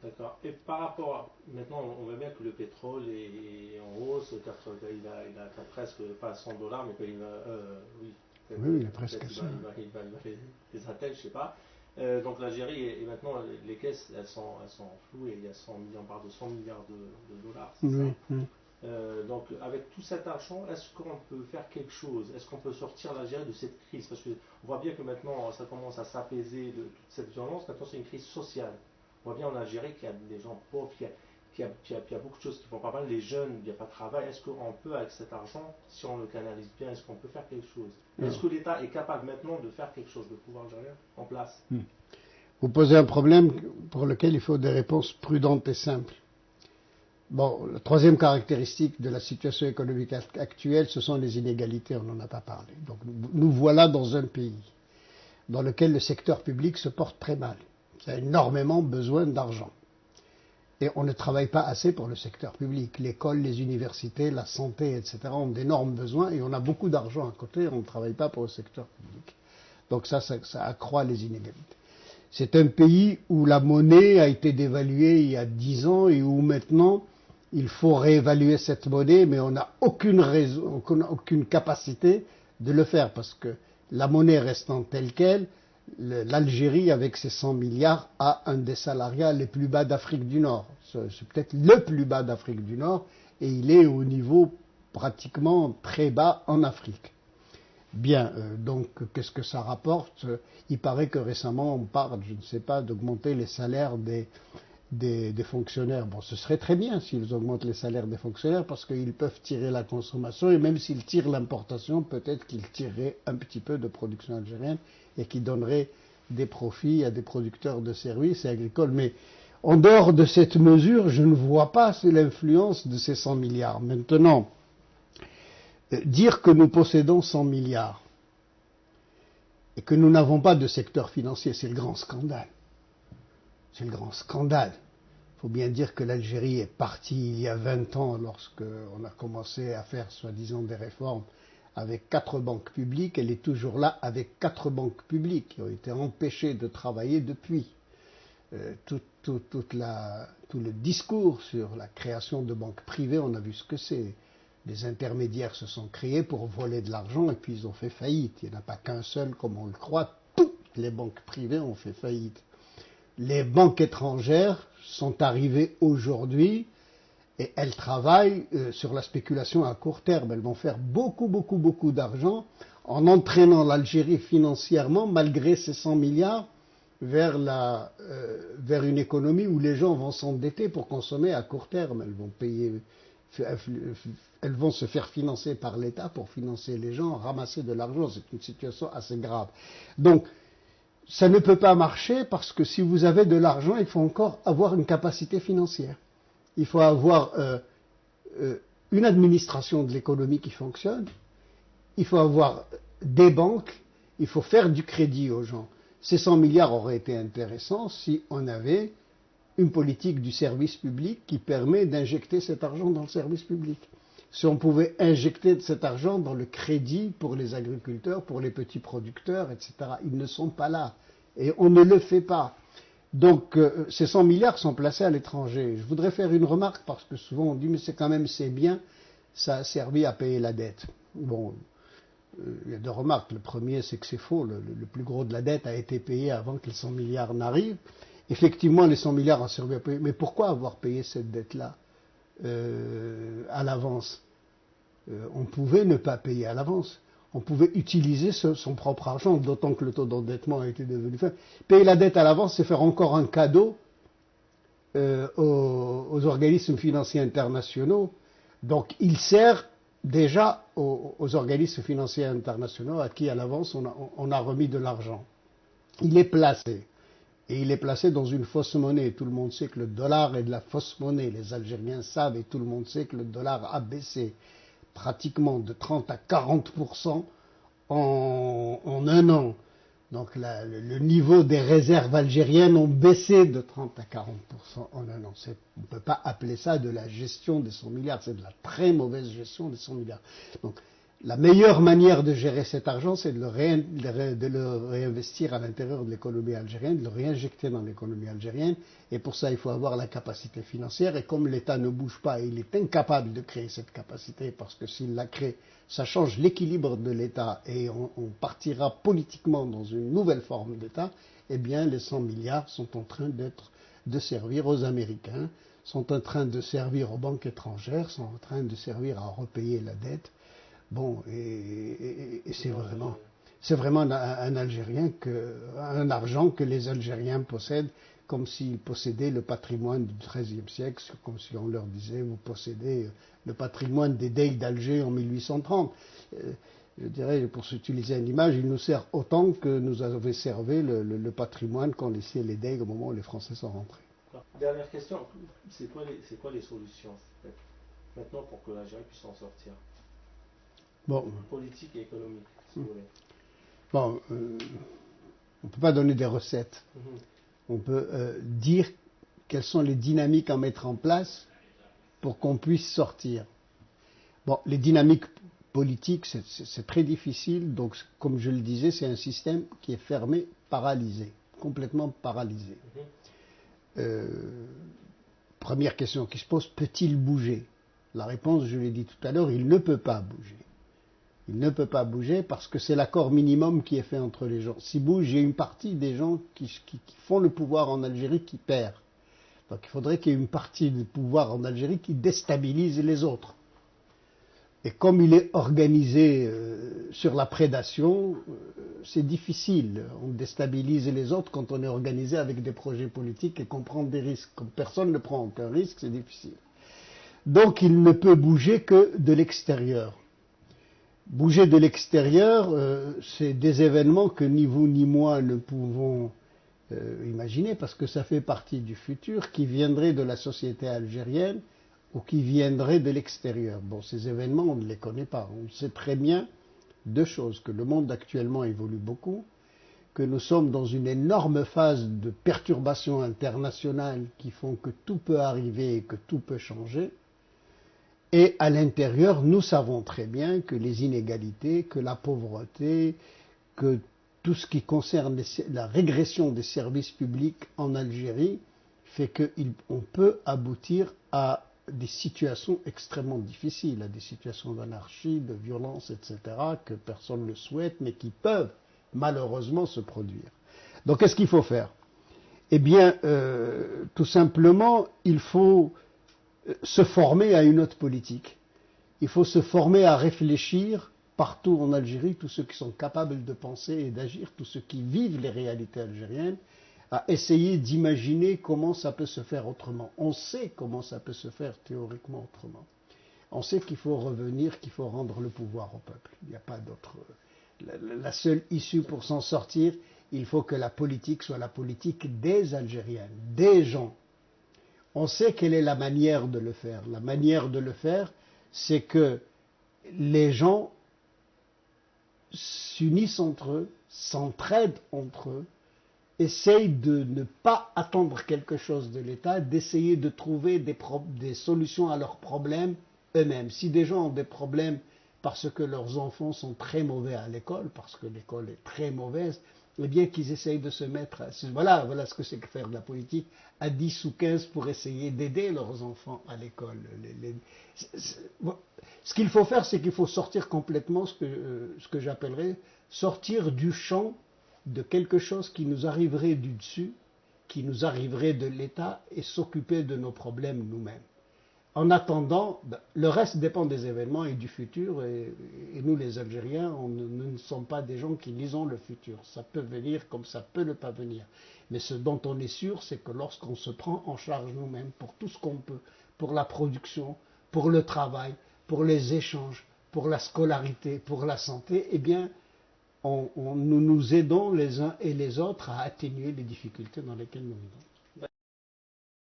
D'accord. Et par rapport maintenant, on voit bien que le pétrole est en hausse, il a atteint presque, pas 100 dollars, mais quand il va, oui, Oui, oui, il est presque peut-être à ça. il va les atteindre, je sais pas. Donc l'Algérie, et maintenant, les caisses, elles sont floues et il y a 100 millions, on parle de 100 milliards de dollars, c'est ça. Oui, oui. Donc avec tout cet argent, est-ce qu'on peut faire quelque chose? Est-ce qu'on peut sortir l'Algérie de cette crise? Parce qu'on voit bien que maintenant, ça commence à s'apaiser de toute cette violence. Maintenant, c'est une crise sociale. On voit bien en Algérie qu'il y a des gens pauvres, qu'il y a beaucoup de choses qui ne vont pas mal. Les jeunes, il n'y a pas de travail. Est-ce qu'on peut, avec cet argent, si on le canalise bien, est-ce qu'on peut faire quelque chose? Est-ce Alors, que l'État est capable maintenant de faire quelque chose, de pouvoir algérien en place? vous posez un problème pour lequel il faut des réponses prudentes et simples. Bon, la troisième caractéristique de la situation économique actuelle, ce sont les inégalités, on n'en a pas parlé. Donc nous voilà dans un pays dans lequel le secteur public se porte très mal, qui a énormément besoin d'argent. Et on ne travaille pas assez pour le secteur public. L'école, les universités, la santé, etc. ont d'énormes besoins et on a beaucoup d'argent à côté, on ne travaille pas pour le secteur public. Donc ça accroît les inégalités. C'est un pays où la monnaie a été dévaluée il y a 10 ans et où maintenant il faut réévaluer cette monnaie, mais on n'a aucune raison, aucune capacité de le faire parce que la monnaie restant telle qu'elle, l'Algérie, avec ses 100 milliards, a un des salariats les plus bas d'Afrique du Nord. C'est peut-être le plus bas d'Afrique du Nord et il est au niveau pratiquement très bas en Afrique. Bien, donc qu'est-ce que ça rapporte? Il paraît que récemment on parle, je ne sais pas, d'augmenter les salaires des fonctionnaires. Bon, ce serait très bien s'ils augmentent les salaires des fonctionnaires parce qu'ils peuvent tirer la consommation et même s'ils tirent l'importation, peut-être qu'ils tireraient un petit peu de production algérienne et qui donnerait des profits à des producteurs de services et agricoles. Mais en dehors de cette mesure, je ne vois pas l'influence de ces 100 milliards. Maintenant, dire que nous possédons 100 milliards et que nous n'avons pas de secteur financier, c'est le grand scandale. C'est le grand scandale. Il faut bien dire que l'Algérie est partie il y a 20 ans lorsqu'on a commencé à faire soi-disant des réformes avec 4 banques publiques. Elle est toujours là avec 4 banques publiques qui ont été empêchées de travailler depuis. Tout le discours sur la création de banques privées, on a vu ce que c'est. Les intermédiaires se sont créés pour voler de l'argent et puis ils ont fait faillite. Il n'y en a pas qu'un seul comme on le croit. Toutes les banques privées ont fait faillite. Les banques étrangères sont arrivées aujourd'hui et elles travaillent sur la spéculation à court terme. Elles vont faire beaucoup, beaucoup, beaucoup d'argent en entraînant l'Algérie financièrement, malgré ces 100 milliards, vers une économie où les gens vont s'endetter pour consommer à court terme. Elles vont se faire financer par l'État pour financer les gens, ramasser de l'argent. C'est une situation assez grave. Donc, ça ne peut pas marcher parce que si vous avez de l'argent, il faut encore avoir une capacité financière. Il faut avoir une administration de l'économie qui fonctionne. Il faut avoir des banques. Il faut faire du crédit aux gens. Ces 100 milliards auraient été intéressants si on avait une politique du service public qui permet d'injecter cet argent dans le service public. Si on pouvait injecter cet argent dans le crédit pour les agriculteurs, pour les petits producteurs, etc. Ils ne sont pas là. Et on ne le fait pas. Donc ces 100 milliards sont placés à l'étranger. Je voudrais faire une remarque parce que souvent on dit mais c'est bien, ça a servi à payer la dette. Bon, il y a deux remarques. Le premier, c'est que c'est faux. Le plus gros de la dette a été payé avant que les 100 milliards n'arrivent. Effectivement, les 100 milliards ont servi à payer. Mais pourquoi avoir payé cette dette-là à l'avance? On pouvait ne pas payer à l'avance. On pouvait utiliser son propre argent, d'autant que le taux d'endettement a été devenu faible. Payer la dette à l'avance, c'est faire encore un cadeau aux organismes financiers internationaux. Donc, il sert déjà aux organismes financiers internationaux à qui, à l'avance, on a remis de l'argent. Il est placé. Et il est placé dans une fausse monnaie. Tout le monde sait que le dollar est de la fausse monnaie. Les Algériens savent et tout le monde sait que le dollar a baissé pratiquement de 30 à 40% en un an. Donc le niveau des réserves algériennes ont baissé de 30 à 40% en un an. On ne peut pas appeler ça de la gestion des 100 milliards, c'est de la très mauvaise gestion des 100 milliards. Donc La meilleure manière de gérer cet argent, c'est de le réinvestir à l'intérieur de l'économie algérienne, de le réinjecter dans l'économie algérienne. Et pour ça, il faut avoir la capacité financière. Et comme l'État ne bouge pas, il est incapable de créer cette capacité, parce que s'il la crée, ça change l'équilibre de l'État et on partira politiquement dans une nouvelle forme d'État. Eh bien, les 100 milliards sont en train de servir aux Américains, sont en train de servir aux banques étrangères, sont en train de servir à repayer la dette. Bon, et c'est vraiment un argent que les Algériens possèdent, comme s'ils possédaient le patrimoine du XIIIe siècle, comme si on leur disait, vous possédez le patrimoine des Deys d'Alger en 1830. Je dirais, pour utiliser une image, il nous sert autant que nous avait servi le patrimoine qu'ont laissé les Deys au moment où les Français sont rentrés. Dernière question, c'est quoi les solutions maintenant pour que l'Algérie puisse s'en sortir? Bon. Politique et économique, si vous voulez. Bon, on ne peut pas donner des recettes. On peut dire quelles sont les dynamiques à mettre en place pour qu'on puisse sortir. Bon, les dynamiques politiques, c'est très difficile. Donc, comme je le disais, c'est un système qui est fermé, paralysé, complètement paralysé. Première question qui se pose, peut-il bouger? La réponse, je l'ai dit tout à l'heure, il ne peut pas bouger. Il ne peut pas bouger parce que c'est l'accord minimum qui est fait entre les gens. S'il bouge, il y a une partie des gens qui font le pouvoir en Algérie qui perd. Donc il faudrait qu'il y ait une partie du pouvoir en Algérie qui déstabilise les autres. Et comme il est organisé sur la prédation, c'est difficile. On déstabilise les autres quand on est organisé avec des projets politiques et qu'on prend des risques. Comme personne ne prend aucun risque, c'est difficile. Donc il ne peut bouger que de l'extérieur. Bouger de l'extérieur, c'est des événements que ni vous ni moi ne pouvons imaginer, parce que ça fait partie du futur, qui viendrait de la société algérienne ou qui viendrait de l'extérieur. Bon, ces événements, on ne les connaît pas. On sait très bien deux choses, que le monde actuellement évolue beaucoup, que nous sommes dans une énorme phase de perturbations internationales qui font que tout peut arriver et que tout peut changer. Et à l'intérieur, nous savons très bien que les inégalités, que la pauvreté, que tout ce qui concerne la régression des services publics en Algérie fait qu'on peut aboutir à des situations extrêmement difficiles, à des situations d'anarchie, de violence, etc., que personne ne souhaite, mais qui peuvent malheureusement se produire. Donc qu'est-ce qu'il faut faire? Eh bien, tout simplement, il faut se former à une autre politique. Il faut se former à réfléchir partout en Algérie, tous ceux qui sont capables de penser et d'agir, tous ceux qui vivent les réalités algériennes, à essayer d'imaginer comment ça peut se faire autrement. On sait comment ça peut se faire théoriquement autrement. On sait qu'il faut revenir, qu'il faut rendre le pouvoir au peuple. Il n'y a pas d'autre. La seule issue pour s'en sortir, il faut que la politique soit la politique des Algériens, des gens. On sait quelle est la manière de le faire. La manière de le faire, c'est que les gens s'unissent entre eux, s'entraident entre eux, essayent de ne pas attendre quelque chose de l'État, d'essayer de trouver des solutions à leurs problèmes eux-mêmes. Si des gens ont des problèmes parce que leurs enfants sont très mauvais à l'école, parce que l'école est très mauvaise, eh bien qu'ils essayent de se mettre, voilà ce que c'est que faire de la politique, à 10 ou 15 pour essayer d'aider leurs enfants à l'école. Ce qu'il faut faire, c'est qu'il faut sortir complètement ce que j'appellerais sortir du champ de quelque chose qui nous arriverait du dessus, qui nous arriverait de l'État et s'occuper de nos problèmes nous-mêmes. En attendant, le reste dépend des événements et du futur, et nous les Algériens, nous ne sommes pas des gens qui lisons le futur. Ça peut venir comme ça peut ne pas venir. Mais ce dont on est sûr, c'est que lorsqu'on se prend en charge nous-mêmes pour tout ce qu'on peut, pour la production, pour le travail, pour les échanges, pour la scolarité, pour la santé, eh bien, nous nous aidons les uns et les autres à atténuer les difficultés dans lesquelles nous vivons.